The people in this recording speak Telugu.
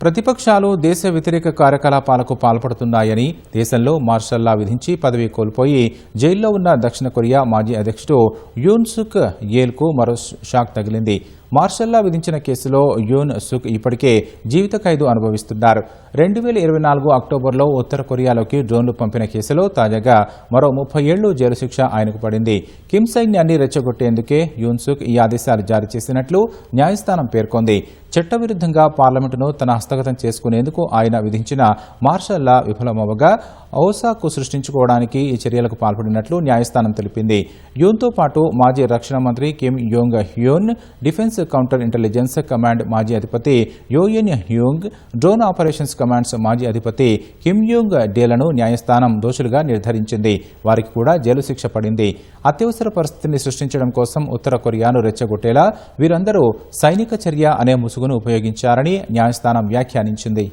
ప్రతిపక్షాలు దేశ వ్యతిరేక కార్యకలాపాలకు పాల్పడుతున్నాయని దేశంలో మార్షల్ లా విధించి పదవి కోల్పోయి జైల్లో ఉన్న దక్షిణ కొరియా మాజీ అధ్యక్షుడు యూన్ సుక్ యేల్కు మరో షాక్ తగిలింది. మార్షల్ లా విధించిన కేసులో యూన్ సుక్ ఇప్పటికే జీవిత ఖైదు అనుభవిస్తున్నారు. 2024 అక్టోబర్లో ఉత్తర కొరియాలోకి డ్రోన్లు పంపిన కేసులో తాజాగా మరో 30 ఏళ్లు జైలు శిక్ష ఆయనకు పడింది. కిమ్ సైన్యాన్ని రెచ్చగొట్టేందుకే యూన్ సుక్ ఈ ఆదేశాలు జారీ చేసినట్లు న్యాయస్థానం పేర్కొంది. చట్టవిరుద్ధంగా పార్లమెంటును తన హస్తగతం చేసుకునేందుకు ఆయన విధించిన మార్షల్ లా విఫలమవగా ఔసాకు సృష్టించుకోవడానికి ఈ చర్యలకు పాల్పడినట్లు న్యాయస్థానం తెలిపింది. యూన్తో పాటు మాజీ రక్షణ మంత్రి Kim Yong Hyun, defence counter intelligence command మాజీ అధిపతి యోయెన్ హ్యూంగ్, డ్రోన్ ఆపరేషన్స్ కమాండ్స్ మాజీ అధిపతి కిమ్ యోంగ్ డేలను న్యాయస్థానం దోషులుగా నిర్ధారించింది. వారికి కూడా జైలు శిక్ష పడింది. అత్యవసర పరిస్థితిని సృష్టించడం కోసం ఉత్తర కొరియాను రెచ్చగొట్టేలా వీరందరూ సైనిక చర్య అనే ముసుగును ఉపయోగించారని న్యాయస్థానం వ్యాఖ్యానించింది.